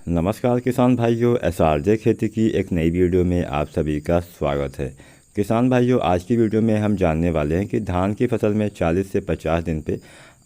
नमस्कार किसान भाइयों, एसआरजे खेती की एक नई वीडियो में आप सभी का स्वागत है। किसान भाइयों, आज की वीडियो में हम जानने वाले हैं कि धान की फसल में 40 से 50 दिन पे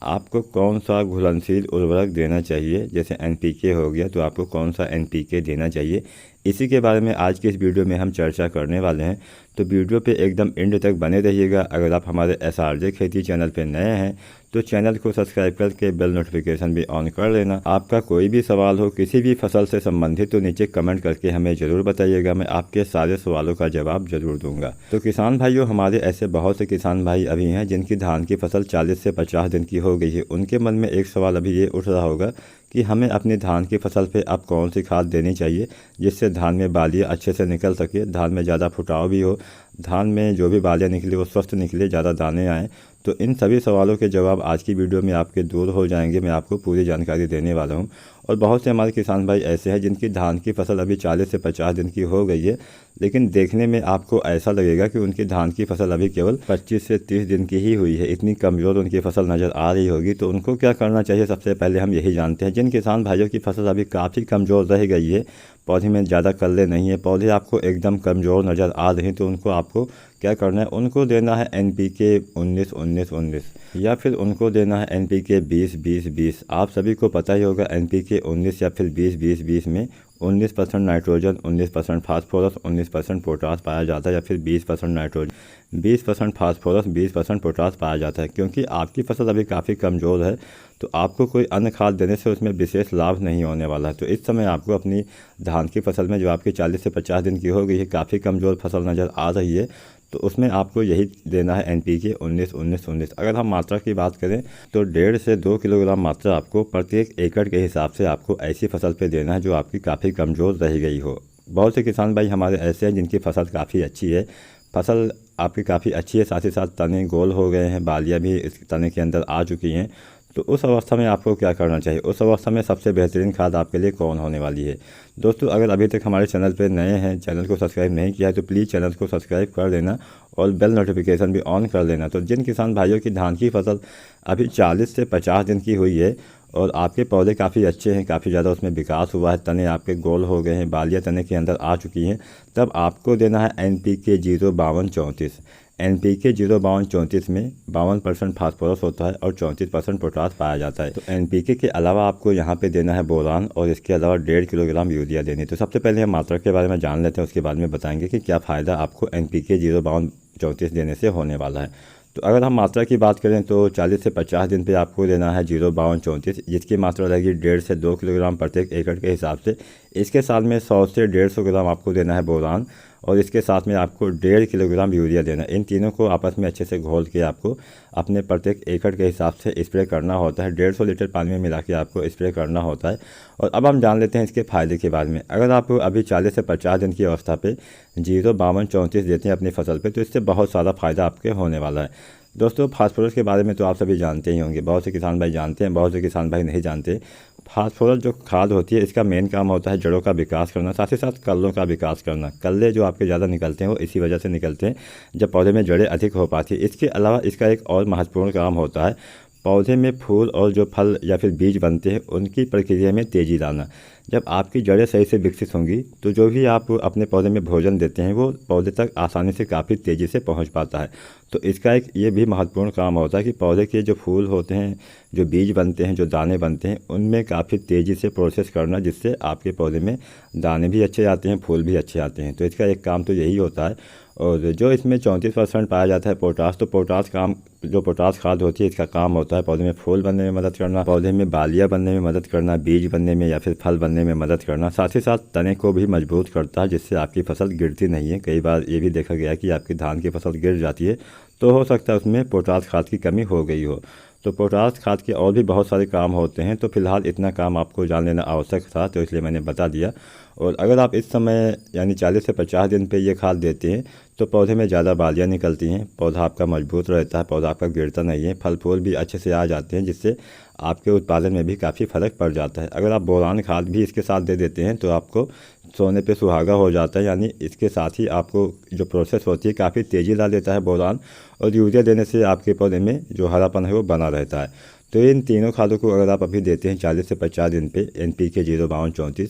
आपको कौन सा घुलनशील उर्वरक देना चाहिए। जैसे एनपीके हो गया तो आपको कौन सा एनपीके देना चाहिए, इसी के बारे में आज की इस वीडियो में हम चर्चा करने वाले हैं। तो वीडियो पे एकदम एंड तक बने रहिएगा। अगर आप हमारे एसआरजे खेती चैनल पे नए हैं तो चैनल को सब्सक्राइब करके बेल नोटिफिकेशन भी ऑन कर लेना। आपका कोई भी सवाल हो किसी भी फसल से संबंधित तो नीचे कमेंट करके हमें ज़रूर बताइएगा, मैं आपके सारे सवालों का जवाब जरूर दूंगा। तो किसान भाइयों, हमारे ऐसे बहुत से किसान भाई अभी हैं जिनकी धान की फसल 40 से 50 दिन की हो गई है। उनके मन में एक सवाल अभी ये उठ रहा होगा कि हमें अपनी धान की फसल पे अब कौन सी खाद देनी चाहिए जिससे धान में बालियाँ अच्छे से निकल सके, धान में ज़्यादा फुटाव भी हो, धान में जो भी बालियाँ निकले वो स्वस्थ निकले, ज़्यादा दाने आएँ। तो इन सभी सवालों के जवाब आज की वीडियो में आपके दूर हो जाएंगे। मैं आपको पूरी जानकारी देने वाला हूं। और बहुत से हमारे किसान भाई ऐसे हैं जिनकी धान की फसल अभी 40 से 50 दिन की हो गई है, लेकिन देखने में आपको ऐसा लगेगा कि उनकी धान की फसल अभी केवल 25 से 30 दिन की ही हुई है। इतनी कमज़ोर उनकी फसल नज़र आ रही होगी। तो उनको क्या करना चाहिए, सबसे पहले हम यही जानते हैं। जिन किसान भाइयों की फसल अभी काफ़ी कमज़ोर रह गई है, पौधे में ज़्यादा कल्ले नहीं है, पौधे आपको एकदम कमज़ोर नज़र आ रहे हैं, तो उनको आपको क्या करना है, उनको देना है एनपीके 19-19-19 या फिर उनको देना है एनपीके 20-20-20। आप सभी को पता ही होगा एनपीके 19 या फिर 20-20-20 में 19% नाइट्रोजन, 19% फास्फोरस, 19% पोटास पाया जाता है, या फिर 20% नाइट्रोजन, 20% फास्फोरस, 20% पोटास पाया जाता है। क्योंकि आपकी फसल अभी काफ़ी कमज़ोर है तो आपको कोई अन्य खाद देने से उसमें विशेष लाभ नहीं होने वाला है। तो इस समय आपको अपनी धान की फसल में, जो आपकी 40 से 50 दिन की हो गई है, काफ़ी कमज़ोर फसल नज़र आ रही है, तो उसमें आपको यही देना है एनपीके 19-19-19। अगर हम मात्रा की बात करें तो 1.5 से 2 किलोग्राम मात्रा आपको प्रत्येक एकड़ के हिसाब से आपको ऐसी फसल पे देना है जो आपकी काफ़ी कमज़ोर रह गई हो। बहुत से किसान भाई हमारे ऐसे हैं जिनकी फसल काफ़ी अच्छी है, फसल आपकी काफ़ी अच्छी है, साथ ही साथ तने गोल हो गए हैं, बालियाँ भी इस तने के अंदर आ चुकी हैं। तो उस अवस्था में आपको क्या करना चाहिए, उस अवस्था में सबसे बेहतरीन खाद आपके लिए कौन होने वाली है। दोस्तों, अगर अभी तक हमारे चैनल पर नए हैं, चैनल को सब्सक्राइब नहीं किया है तो प्लीज़ चैनल को सब्सक्राइब कर देना और बेल नोटिफिकेशन भी ऑन कर लेना। तो जिन किसान भाइयों की धान की फसल अभी 40 से 50 दिन की हुई है और आपके पौधे काफ़ी अच्छे हैं, काफ़ी ज़्यादा उसमें विकास हुआ है, तने आपके गोल हो गए हैं, बालियाँ तने के अंदर आ चुकी हैं, तब आपको देना है एनपीके 05234। एनपीके 05234 में 52% फास्फोरस होता है और 34% पोटास पाया जाता है। तो एनपीके के अलावा आपको यहाँ पे देना है बोरान और इसके अलावा 1.5 किलोग्राम यूरिया देनी है। तो सबसे पहले हम मात्रा के बारे में जान लेते हैं, उसके बाद में बताएंगे कि क्या फ़ायदा आपको एनपीके 05234 देने से होने वाला है। तो अगर हम मात्रा की बात करें तो 40 से 50 दिन पे आपको देना है 05234, जिसकी मात्रा रहेगी 1.5 से 2 किलोग्राम प्रत्येक एकड़ के हिसाब से। इसके साथ में 100 से 150 ग्राम आपको देना है बोरान और इसके साथ में आपको 1.5 किलोग्राम यूरिया देना है। इन तीनों को आपस में अच्छे से घोल के आपको अपने प्रत्येक एकड़ के हिसाब से स्प्रे करना होता है। 150 लीटर पानी में मिला के आपको स्प्रे करना होता है। और अब हम जान लेते हैं इसके फ़ायदे के बारे में। अगर आप अभी 40 से 50 दिन की अवस्था पे 05234 देते हैं अपनी फसल पे, तो इससे बहुत सारा फ़ायदा आपके होने वाला है। दोस्तों, फास्फोरस के बारे में तो आप सभी जानते ही होंगे, बहुत से किसान भाई जानते हैं, बहुत से किसान भाई नहीं जानते। फास्फोरस जो खाद होती है, इसका मेन काम होता है जड़ों का विकास करना, साथ ही साथ कल्लों का विकास करना। कल्ले जो आपके ज़्यादा निकलते हैं वो इसी वजह से निकलते हैं जब पौधे में जड़ें अधिक हो पाती है। इसके अलावा इसका एक और महत्वपूर्ण काम होता है पौधे में फूल और जो फल या फिर बीज बनते हैं उनकी प्रक्रिया में तेज़ी लाना। जब आपकी जड़ें सही से विकसित होंगी तो जो भी आप अपने पौधे में भोजन देते हैं वो पौधे तक आसानी से काफ़ी तेज़ी से पहुंच पाता है। तो इसका एक ये भी महत्वपूर्ण काम होता है कि पौधे के जो फूल होते हैं, जो बीज बनते हैं, जो दाने बनते हैं, उनमें काफ़ी तेज़ी से प्रोसेस करना, जिससे आपके पौधे में दाने भी अच्छे आते हैं, फूल भी अच्छे आते हैं। तो इसका एक काम तो यही होता है। और जो इसमें 34% पाया जाता है पोटास, तो पोटास काम, जो पोटास खाद होती है, इसका काम होता है पौधे में फूल बनने में मदद करना, पौधे में बालियाँ बनने में मदद करना, बीज बनने में या फिर फल बनने में मदद करना। साथ ही साथ तने को भी मजबूत करता है, जिससे आपकी फसल गिरती नहीं है। कई बार ये भी देखा गया कि आपकी धान की फसल गिर जाती है तो हो सकता है उसमें पोटास खाद की कमी हो गई हो। तो पोटास खाद के और भी बहुत सारे काम होते हैं। तो फिलहाल इतना काम आपको जान लेना आवश्यक था, तो इसलिए मैंने बता दिया। और अगर आप इस समय यानी 40 से 50 दिन पे ये खाद देते हैं तो पौधे में ज़्यादा बालियाँ निकलती हैं, पौधा आपका मजबूत रहता है, पौधा आपका गिरता नहीं है, फल फूल भी अच्छे से आ जाते हैं, जिससे आपके उत्पादन में भी काफ़ी फ़र्क पड़ जाता है। अगर आप बोरान खाद भी इसके साथ दे देते हैं तो आपको सोने पे सुहागा हो जाता है, यानी इसके साथ ही आपको जो प्रोसेस होती है काफ़ी तेज़ी ला देता है बोरान। और यूरिया देने से आपके पौधे में जो हरापन है वो बना रहता है। तो इन तीनों खादों को अगर आप अभी देते हैं 40 से 50 दिन पे, NPK 05234,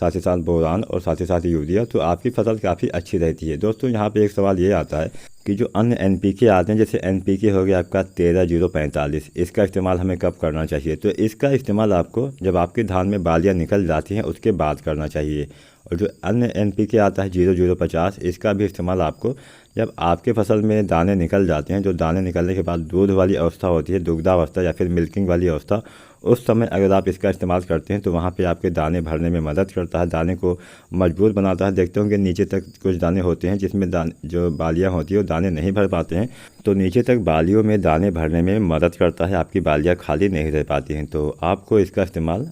साथ ही साथ बोरान और साथ ही साथ यूरिया, तो आपकी फसल काफ़ी अच्छी रहती है। दोस्तों यहाँ पे एक सवाल ये आता है कि जो अन्य NPK आते हैं, जैसे NPK हो गया आपका 13045, इसका इस्तेमाल हमें कब करना चाहिए? तो इसका इस्तेमाल आपको जब आपके धान में बालियाँ निकल जाती हैं उसके बाद करना चाहिए। और जो अन्य NPK आता है 0050, इसका भी इस्तेमाल आपको जब आपके फसल में दाने निकल जाते हैं, जो दाने निकलने के बाद दूध वाली अवस्था होती है, दुग्धावस्था या फिर मिल्किंग वाली अवस्था, उस समय अगर आप इसका इस्तेमाल करते हैं तो वहाँ पे आपके दाने भरने में मदद करता है, दाने को मजबूत बनाता है। देखते होंगे नीचे तक कुछ दाने होते हैं जिसमें जो बालियाँ होती है वो दाने नहीं भर पाते हैं, तो नीचे तक बालियों में दाने भरने में मदद करता है, आपकी बालियाँ खाली नहीं रह पाती हैं। तो आपको इसका इस्तेमाल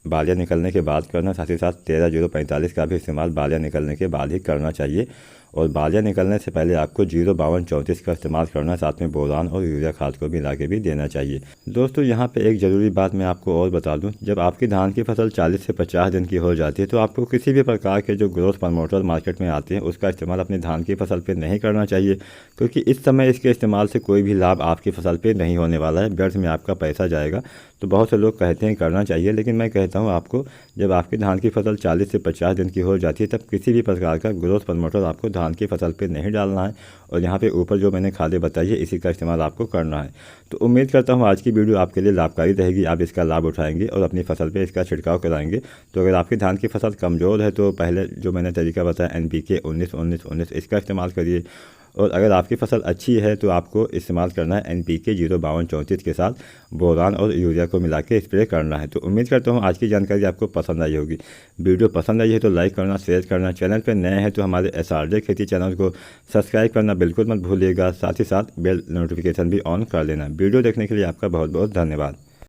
बालियाँ निकलने के बाद करना, साथ ही साथ 13045 का भी इस्तेमाल बालियाँ निकलने के बाद ही करना चाहिए। और बालियाँ निकलने से पहले आपको 05234 का इस्तेमाल करना, साथ में बोरान और यूरिया खाद को मिला के भी देना चाहिए। दोस्तों यहाँ पे एक ज़रूरी बात मैं आपको और बता दूं, जब आपकी धान की फसल 40 से 50 दिन की हो जाती है तो आपको किसी भी प्रकार के जो ग्रोथ प्रमोटर मार्केट में आते हैं उसका इस्तेमाल अपनी धान की फसल पर नहीं करना चाहिए, क्योंकि इस समय इसके इस्तेमाल से कोई भी लाभ आपकी फसल पर नहीं होने वाला है, व्यर्थ में आपका पैसा जाएगा। तो बहुत से लोग कहते हैं करना चाहिए, लेकिन मैं कहता हूँ आपको जब आपकी धान की फसल 40 से 50 दिन की हो जाती है तब किसी भी प्रकार का ग्रोथ प्रमोटर आपको धान की फसल पे नहीं डालना है। और यहाँ पे ऊपर जो मैंने खादें बताई है इसी का इस्तेमाल आपको करना है। तो उम्मीद करता हूँ आज की वीडियो आपके लिए लाभकारी रहेगी, आप इसका लाभ उठाएंगे और अपनी फसल पे इसका छिड़काव कराएंगे। तो अगर आपकी धान की फसल कमज़ोर है तो पहले जो मैंने तरीका बताया NPK 19-19-19 इसका इस्तेमाल करिए। और अगर आपकी फसल अच्छी है तो आपको इस्तेमाल करना है NPK 05234 के साथ बोरान और यूरिया को मिला के स्प्रे करना है। तो उम्मीद करता हूँ आज की जानकारी आपको पसंद आई होगी। वीडियो पसंद आई है तो लाइक करना, शेयर करना, चैनल पर नए हैं तो हमारे SRJ खेती चैनल को सब्सक्राइब करना बिल्कुल मत भूलिएगा, साथ ही साथ बेल नोटिफिकेशन भी ऑन कर लेना। वीडियो देखने के लिए आपका बहुत बहुत धन्यवाद।